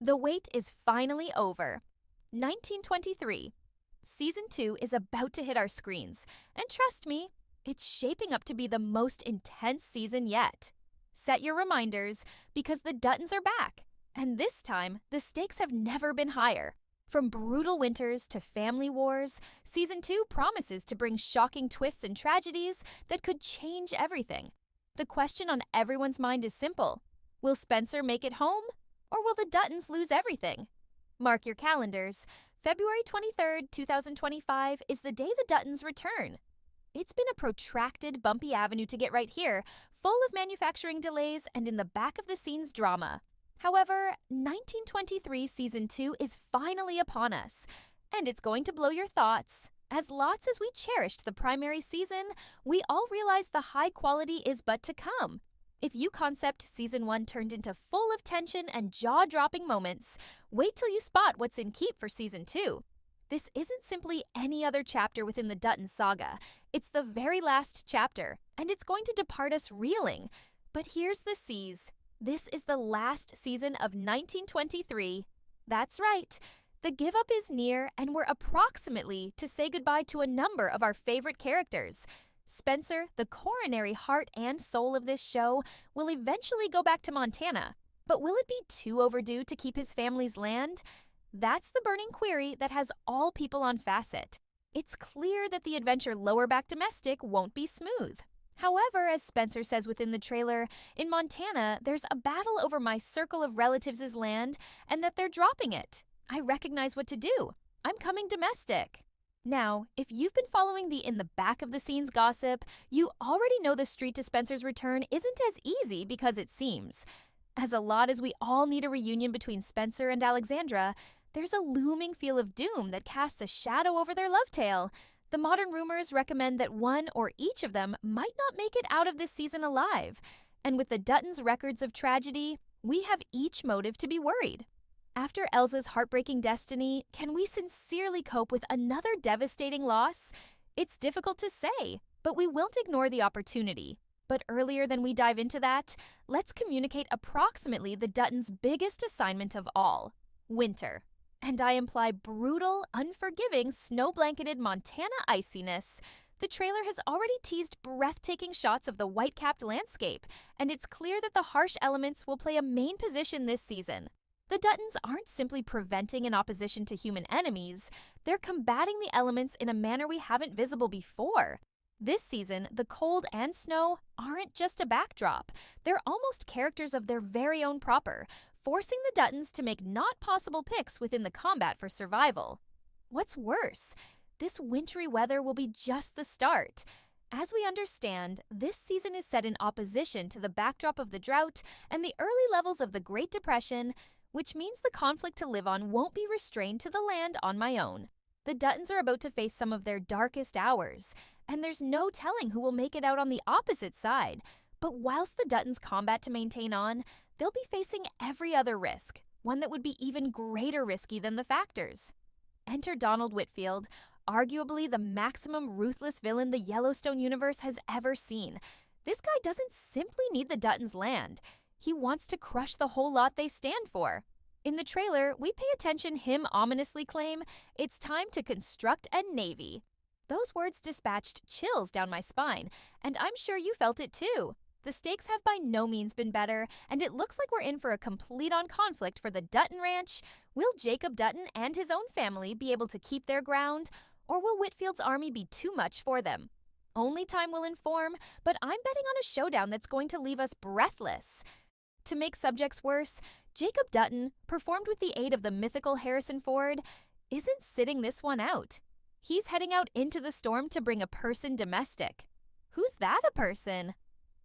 The wait is finally over. 1923. Season 2 is about to hit our screens, and trust me, it's shaping up to be the most intense season yet. Set your reminders because the Duttons are back, and this time the stakes have never been higher. From brutal winters to family wars, Season 2 promises to bring shocking twists and tragedies that could change everything. The question on everyone's mind is simple. Will Spencer make it home? Or will the Duttons lose everything? Mark your calendars. February 23rd, 2025 is the day the Duttons return. It's been a protracted, bumpy avenue to get right here, full of manufacturing delays and in the back of the scenes drama. However, 1923 Season 2 is finally upon us, and it's going to blow your thoughts. As lots as we cherished the primary season, we all realize the high quality is but to come. If you concept Season 1 turned into full of tension and jaw-dropping moments, wait till you spot what's in keep for Season 2. This isn't simply any other chapter within the Dutton saga. It's the very last chapter, and it's going to depart us reeling. But here's the seize. This is the last season of 1923. That's right. The give-up is near, and we're approximately to say goodbye to a number of our favorite characters. Spencer, the coronary heart and soul of this show, will eventually go back to Montana. But will it be too overdue to keep his family's land? That's the burning query that has all people on Facet. It's clear that the adventure lower back domestic won't be smooth. However, as Spencer says within the trailer, in Montana, there's a battle over my circle of relatives' land and that they're dropping it. I recognize what to do. I'm coming domestic. Now, if you've been following the in the back of the scenes gossip, you already know the street to Spencer's return isn't as easy because it seems. As a lot as we all need a reunion between Spencer and Alexandra, there's a looming feel of doom that casts a shadow over their love tale. The modern rumors recommend that one or each of them might not make it out of this season alive. And with the Duttons' records of tragedy, we have each motive to be worried. After Elsa's heartbreaking destiny, can we sincerely cope with another devastating loss? It's difficult to say, but we won't ignore the opportunity. But earlier than we dive into that, let's communicate approximately the Duttons' biggest assignment of all: winter. And I imply brutal, unforgiving, snow-blanketed Montana iciness. The trailer has already teased breathtaking shots of the white-capped landscape, and it's clear that the harsh elements will play a main position this season. The Duttons aren't simply preventing an opposition to human enemies, they're combating the elements in a manner we haven't visible before. This season, the cold and snow aren't just a backdrop, they're almost characters of their very own proper, forcing the Duttons to make not possible picks within the combat for survival. What's worse, this wintry weather will be just the start. As we understand, this season is set in opposition to the backdrop of the drought and the early levels of the Great Depression, which means the conflict to live on won't be restrained to the land on my own. The Duttons are about to face some of their darkest hours, and there's no telling who will make it out on the opposite side. But whilst the Duttons combat to maintain on, they'll be facing every other risk, one that would be even greater risky than the Factors. Enter Donald Whitfield, arguably the maximum ruthless villain the Yellowstone universe has ever seen. This guy doesn't simply need the Duttons' land. He wants to crush the whole lot they stand for. In the trailer, we pay attention him ominously claim, "It's time to construct a navy." Those words dispatched chills down my spine, and I'm sure you felt it too. The stakes have by no means been better, and it looks like we're in for a complete-on conflict for the Dutton Ranch. Will Jacob Dutton and his own family be able to keep their ground, or will Whitfield's army be too much for them? Only time will inform, but I'm betting on a showdown that's going to leave us breathless. To make subjects worse, Jacob Dutton, performed with the aid of the mythical Harrison Ford, isn't sitting this one out. He's heading out into the storm to bring a person domestic. Who's that a person?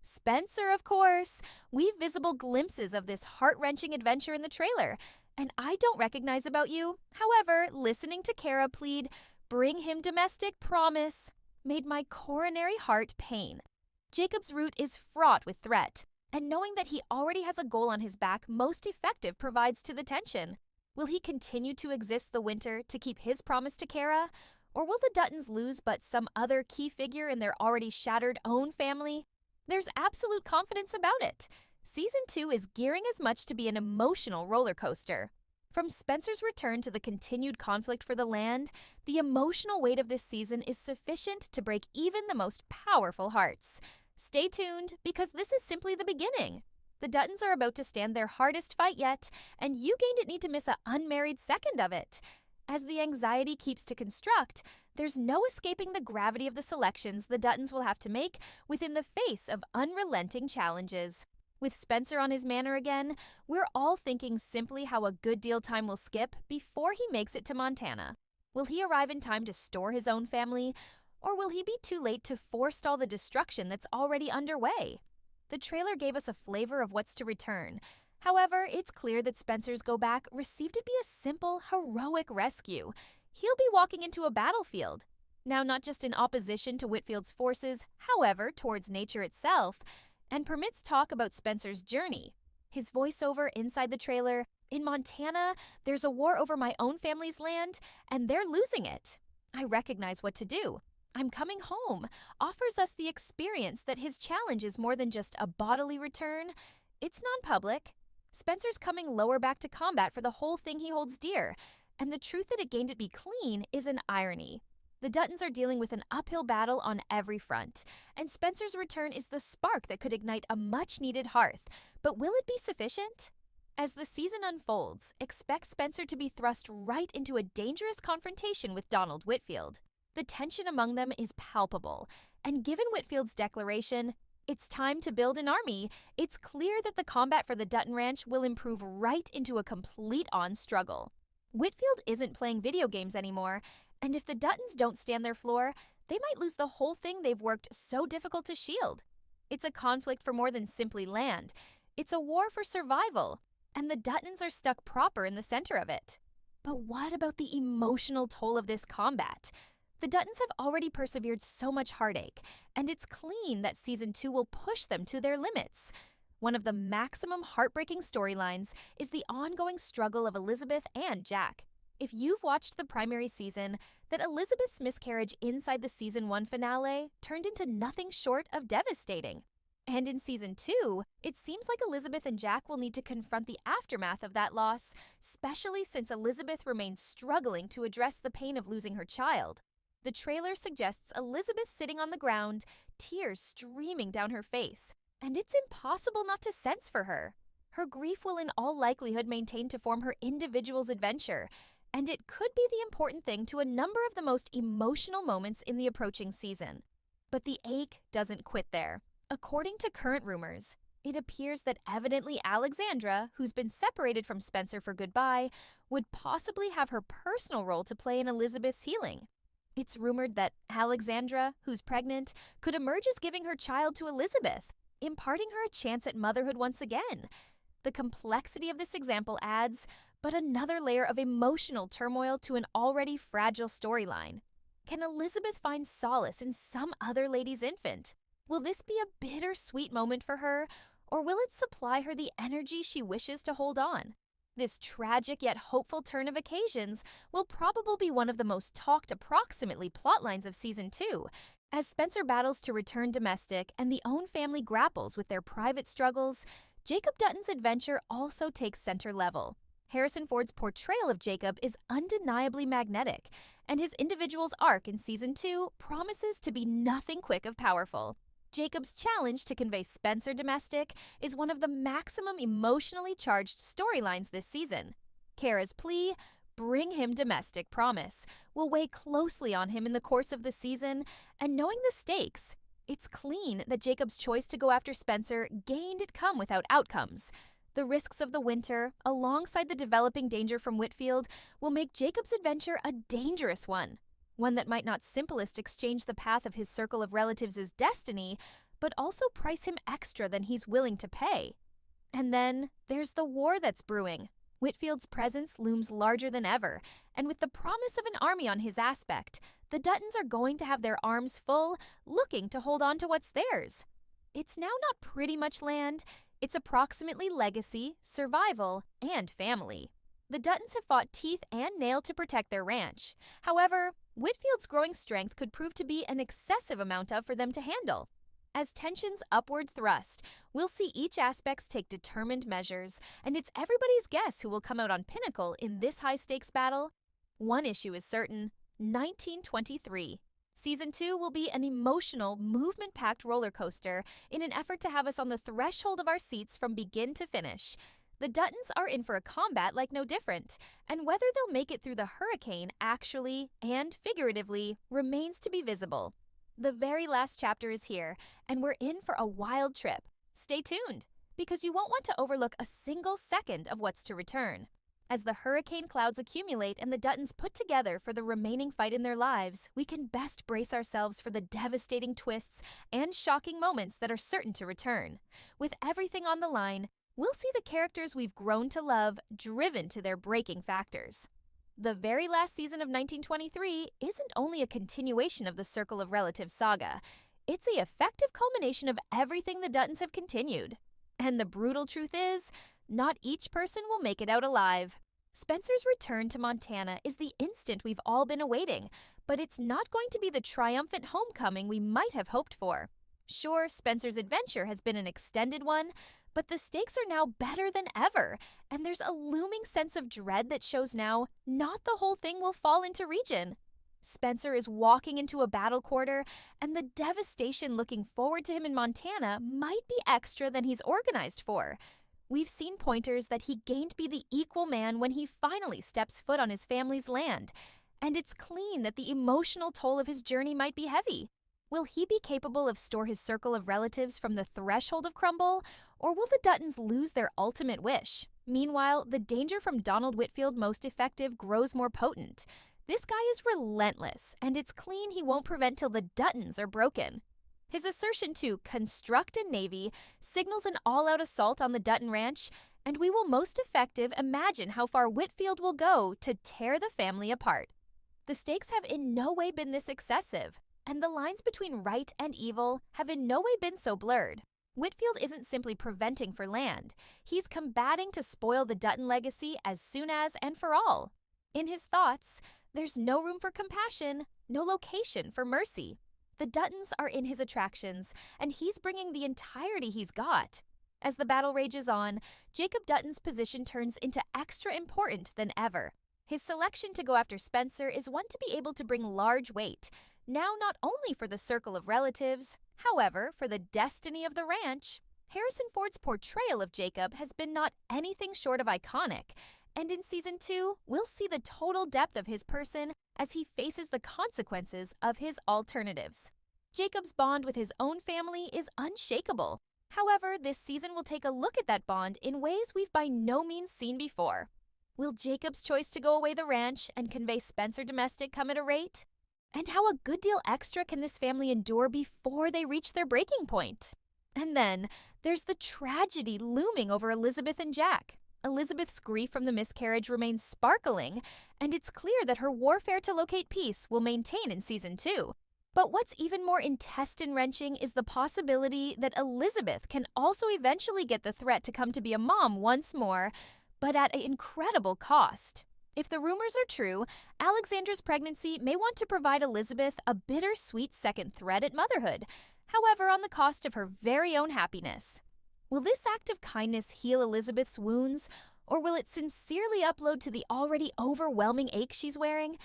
Spencer, of course. We've visible glimpses of this heart-wrenching adventure in the trailer, and I don't recognize about you. However, listening to Kara plead, "Bring him domestic, promise," made my coronary heart pain. Jacob's route is fraught with threat, and knowing that he already has a goal on his back most effective provides to the tension. Will he continue to exist the winter to keep his promise to Kara, or will the Duttons lose but some other key figure in their already shattered own family? There's absolute confidence about it. Season 2 is gearing as much to be an emotional roller coaster. From Spencer's return to the continued conflict for the land, the emotional weight of this season is sufficient to break even the most powerful hearts. Stay tuned, because this is simply the beginning. The Duttons are about to stand their hardest fight yet, and you gain't need to miss an unmarried second of it. As the anxiety keeps to construct, there's no escaping the gravity of the selections the Duttons will have to make within the face of unrelenting challenges. With Spencer on his manor again, we're all thinking simply how a good deal time will skip before he makes it to Montana. Will he arrive in time to store his own family, or will he be too late to forestall the destruction that's already underway? The trailer gave us a flavor of what's to return. However, it's clear that Spencer's go back received to be a simple, heroic rescue. He'll be walking into a battlefield. Now, not just in opposition to Whitfield's forces, however, towards nature itself, and permits talk about Spencer's journey. His voiceover inside the trailer, "In Montana, there's a war over my own family's land, and they're losing it. I recognize what to do. I'm coming home," offers us the experience that his challenge is more than just a bodily return. It's non-public. Spencer's coming lower back to combat for the whole thing he holds dear, and the truth that it gained to be clean is an irony. The Duttons are dealing with an uphill battle on every front, and Spencer's return is the spark that could ignite a much-needed hearth. But will it be sufficient? As the season unfolds, expect Spencer to be thrust right into a dangerous confrontation with Donald Whitfield. The tension among them is palpable, and given Whitfield's declaration, "It's time to build an army," it's clear that the combat for the Dutton Ranch will improve right into a complete-on struggle. Whitfield isn't playing video games anymore, and if the Duttons don't stand their floor, they might lose the whole thing they've worked so difficult to shield. It's a conflict for more than simply land. It's a war for survival, and the Duttons are stuck proper in the center of it. But what about the emotional toll of this combat? The Duttons have already persevered so much heartache, and it's clean that Season 2 will push them to their limits. One of the maximum heartbreaking storylines is the ongoing struggle of Elizabeth and Jack. If you've watched the primary season, that Elizabeth's miscarriage inside the Season 1 finale turned into nothing short of devastating. And in Season 2, it seems like Elizabeth and Jack will need to confront the aftermath of that loss, especially since Elizabeth remains struggling to address the pain of losing her child. The trailer suggests Elizabeth sitting on the ground, tears streaming down her face, and it's impossible not to sense for her. Her grief will in all likelihood maintain to form her individual's adventure, and it could be the important thing to a number of the most emotional moments in the approaching season. But the ache doesn't quit there. According to current rumors, it appears that evidently Alexandra, who's been separated from Spencer for goodbye, would possibly have her personal role to play in Elizabeth's healing. It's rumored that Alexandra, who's pregnant, could emerge as giving her child to Elizabeth, imparting her a chance at motherhood once again. The complexity of this example adds but another layer of emotional turmoil to an already fragile storyline. Can Elizabeth find solace in some other lady's infant? Will this be a bittersweet moment for her, or will it supply her the energy she wishes to hold on? This tragic yet hopeful turn of occasions will probably be one of the most talked approximately plotlines of Season 2, as Spencer battles to return domestic and the own family grapples with their private struggles. Jacob Dutton's adventure also takes center level. Harrison Ford's portrayal of Jacob is undeniably magnetic, and his individual's arc in Season 2 promises to be nothing quick of powerful. Jacob's challenge to convey Spencer domestic is one of the maximum emotionally charged storylines this season. Kara's plea, "Bring him domestic," promise, will weigh closely on him in the course of the season, and knowing the stakes, it's clean that Jacob's choice to go after Spencer gained it come without outcomes. The risks of the winter, alongside the developing danger from Whitfield, will make Jacob's adventure a dangerous one that might not simplest exchange the path of his circle of relatives' destiny, but also price him extra than he's willing to pay. And then there's the war that's brewing. Whitfield's presence looms larger than ever, and with the promise of an army on his aspect, the Duttons are going to have their arms full, looking to hold on to what's theirs. It's now not pretty much land. It's approximately legacy, survival, and family. The Duttons have fought teeth and nail to protect their ranch. However, Whitfield's growing strength could prove to be an excessive amount for them to handle. As tensions upward thrust, we'll see each aspect take determined measures, and it's everybody's guess who will come out on pinnacle in this high-stakes battle. One issue is certain: 1923. Season 2 will be an emotional, movement-packed roller coaster in an effort to have us on the threshold of our seats from begin to finish. The Duttons are in for a combat like no different, and whether they'll make it through the hurricane actually and figuratively remains to be visible. The very last chapter is here, and we're in for a wild trip. Stay tuned, because you won't want to overlook a single second of what's to return. As the hurricane clouds accumulate and the Duttons put together for the remaining fight in their lives, we can best brace ourselves for the devastating twists and shocking moments that are certain to return. With everything on the line, we'll see the characters we've grown to love driven to their breaking factors. The very last season of 1923 isn't only a continuation of the Circle of Relatives saga, it's the effective culmination of everything the Duttons have continued. And the brutal truth is, not each person will make it out alive. Spencer's return to Montana is the instant we've all been awaiting, but it's not going to be the triumphant homecoming we might have hoped for. Sure, Spencer's adventure has been an extended one, but the stakes are now better than ever, and there's a looming sense of dread that shows now not the whole thing will fall into region. Spencer is walking into a battle quarter, and the devastation looking forward to him in Montana might be extra than he's organized for. We've seen pointers that he gained to be the equal man when he finally steps foot on his family's land, and it's clean that the emotional toll of his journey might be heavy. Will he be capable of store his circle of relatives from the threshold of crumble, or will the Duttons lose their ultimate wish? Meanwhile, the danger from Donald Whitfield Most Effective grows more potent. This guy is relentless, and it's clean he won't prevent till the Duttons are broken. His assertion to construct a navy signals an all-out assault on the Dutton Ranch, and we will Most Effective imagine how far Whitfield will go to tear the family apart. The stakes have in no way been this excessive, and the lines between right and evil have in no way been so blurred. Whitfield isn't simply preventing for land. He's combating to spoil the Dutton legacy as soon as and for all. In his thoughts, there's no room for compassion, no location for mercy. The Duttons are in his attractions, and he's bringing the entirety he's got. As the battle rages on, Jacob Dutton's position turns into extra important than ever. His selection to go after Spencer is one to be able to bring large weight, now not only for the circle of relatives, however, for the destiny of the ranch. Harrison Ford's portrayal of Jacob has been not anything short of iconic, and in Season 2, we'll see the total depth of his person as he faces the consequences of his alternatives. Jacob's bond with his own family is unshakable. However, this season will take a look at that bond in ways we've by no means seen before. Will Jacob's choice to go away the ranch and convey Spencer domestic come at a rate? And how a good deal extra can this family endure before they reach their breaking point? And then, there's the tragedy looming over Elizabeth and Jack. Elizabeth's grief from the miscarriage remains sparkling, and it's clear that her warfare to locate peace will maintain in Season 2. But what's even more intestine-wrenching is the possibility that Elizabeth can also eventually get the threat to come to be a mom once more, but at an incredible cost. If the rumors are true, Alexandra's pregnancy may want to provide Elizabeth a bittersweet second threat at motherhood, however on the cost of her very own happiness. Will this act of kindness heal Elizabeth's wounds, or will it sincerely upload to the already overwhelming ache she's wearing?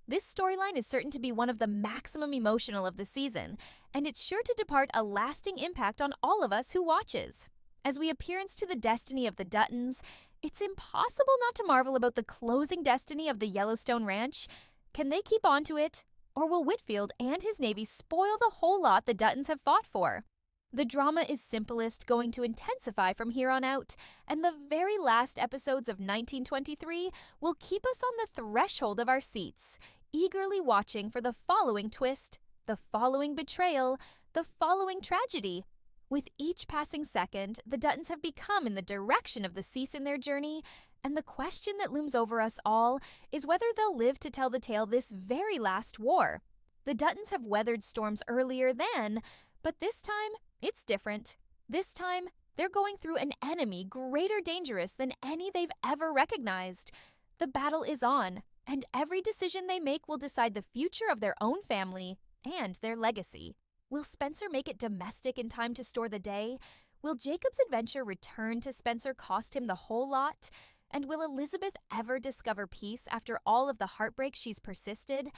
This storyline is certain to be one of the maximum emotional of the season, and it's sure to depart a lasting impact on all of us who watches. As we appearance to the destiny of the Duttons, it's impossible not to marvel about the closing destiny of the Yellowstone Ranch. Can they keep on to it, or will Whitfield and his navy spoil the whole lot the Duttons have fought for? The drama is simplest going to intensify from here on out, and the very last episodes of 1923 will keep us on the threshold of our seats, eagerly watching for the following twist, the following betrayal, the following tragedy. With each passing second, the Duttons have become in the direction of the cease in their journey, and the question that looms over us all is whether they'll live to tell the tale this very last war. The Duttons have weathered storms earlier then, but this time, it's different. This time, they're going through an enemy greater dangerous than any they've ever recognized. The battle is on, and every decision they make will decide the future of their own family and their legacy. Will Spencer make it domestic in time to store the day? Will Jacob's adventure return to Spencer cost him the whole lot? And will Elizabeth ever discover peace after all of the heartbreak she's persisted?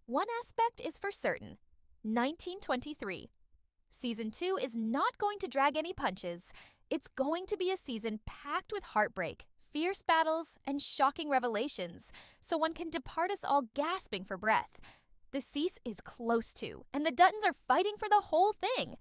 One aspect is for certain. 1923. Season 2 is not going to drag any punches. It's going to be a season packed with heartbreak, fierce battles, and shocking revelations, so one can depart us all gasping for breath. The cease is close to, and the Duttons are fighting for the whole thing.